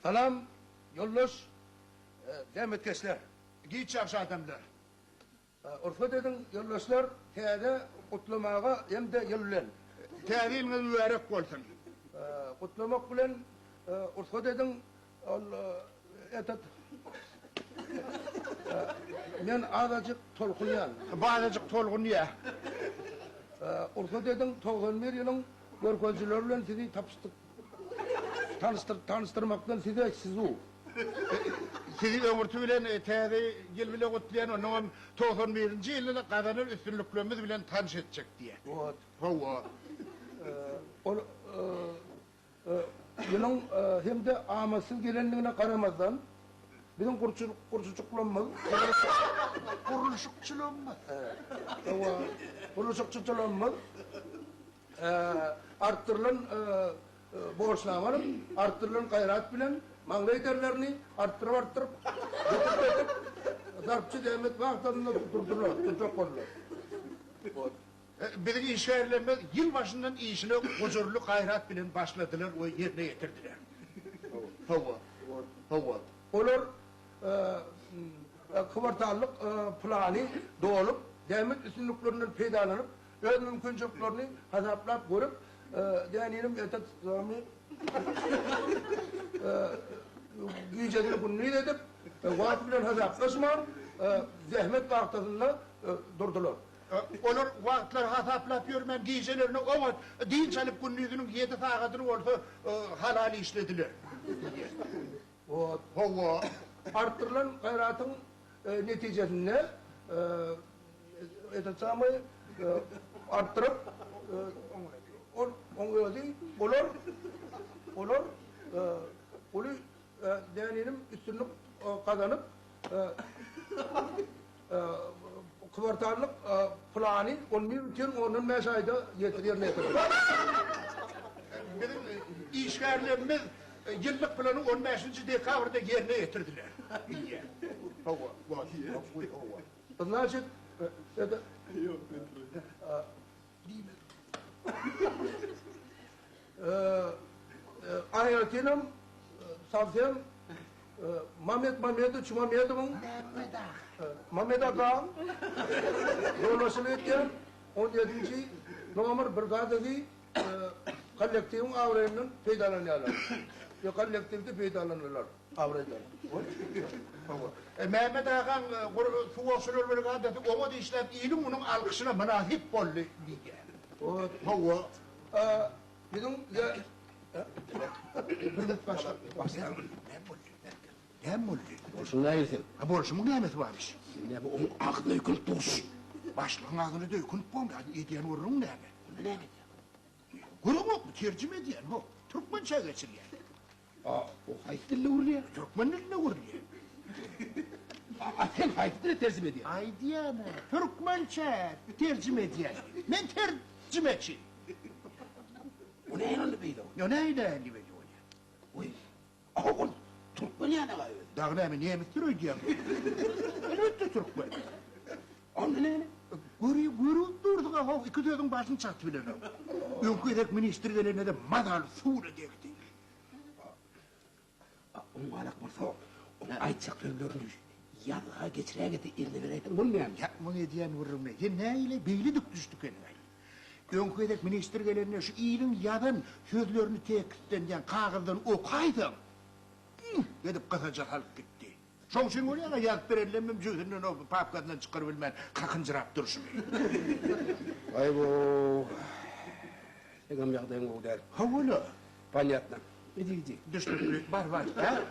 Salam, yoldaş, Demet Kesler. Giyit çakşı adamlar. Urfa dedin yoldaşlar, teyade kutlamağa hem de yıllen. Tevhilini mübarek olsun. Kutlamak bilen, Urfa dedin, etat, men azıcık tolkuyan. Bağdacık tolgun ya. Urfa dedin, 91 yılın görgözcülerle sizi tanıştırmaktan size sizu. Sizi ömürtü bilen tevhi yıl bile kutlayan onun 91. yılında kazanır üstünlüklerimiz bilen tanış edecek diye. Evet. Hava. Yılın hem de amasız gelenliğine karamazdan bizim kurşuçukluğumuz, kurşukçuluğumuz arttırılan borçlamalar, arttırılan gayret bilen mangay derlerini arttırıp zarpçı demet vaxtlarında tutacak oldular. Bizim işgörlerimiz yıl başından işine huzurlu gayret bilen başladılar, o yerine getirdiler. Hava. Onlar kıvartarlık planı doğulup, demet üstünlüklerinden peydalanıp, öz mümkünçülüklerini hesaplap görüp, deneyelim etat zami gücedini bunu edip, vakıfların hesaplaşma, zahmet vaktasında durdular. Onlar vaktler hesaplap yürümen giyecelerine ama değil çalıp günlüğünün 7 saatini olsa halali işlediler. Hava. Arttırılan gayratın neticesinde etasamı arttırıp olur deneyelim üstünlük kazanıp kıvartarlık planı onun mesajda yerine getirir. Bizim işgörlerimiz yıllık planı 15. dekabrda yerine getirdiler. Hava. Значит, это... Ayetinim, savsem, Mehmet Mehmet'in Mehmet Ağam yollaşını etken 17. Nomer Brigadası kollektivin avrenin faydalanıyorlar. Kollektivde faydalanıyorlar avreler. Mehmet Ağam Suvaşırır Brigadası onu da işlep iyinin onun alkışına münasip oldu diye. Hava. Bizim Ne mulli? Olsun ne yersin? Ha borçumun kıymeti varmış. Ne bu onun aklına yükün tuz. Başlığın ağzını da yükünüp bu mu? Ediyen vururun ne mi? Ne mi? Kurun yok mu? Tercüme ediyen bu. Türkmençe geçir yani. O hayt dille vuruyor. Türkmen diline vuruyor. Sen hayt dille tercih ediyor. Ay diyene. Türkmençe tercüme ediyen. Ben tercümeci. O ne yanında beydi o? Ya neyle eli veriyor ya? Oy. O Türkmen yana kayıyor. Dağına hemen niye mittir ödeyem? Elbette Türkmen. Onu ne? Görü durduk ha. İki dödün başını çaktı bile. Önkü edek ministerlerine de madal suğuna dekti. Onun alak varsa onu aytsak döndürmüş. Yanlığa geçireye gitti eline vereydin bunu mu yani? Yapma ediyen vururum ne? Ya ne ile beylidik düştük envay. Önkü edek ministerlerine şu iyinin yadan sözlerini tekitten yani kağıddan okaydın. Gidip kasaca halk gitti. Son için oraya yak verelim cühünden o papkadından çıkarıbilmen kakıncırap dursun. Vay bu. Egam yağdayım o der. Ha öyle. Понятно. Иди. Düştük var. Ha?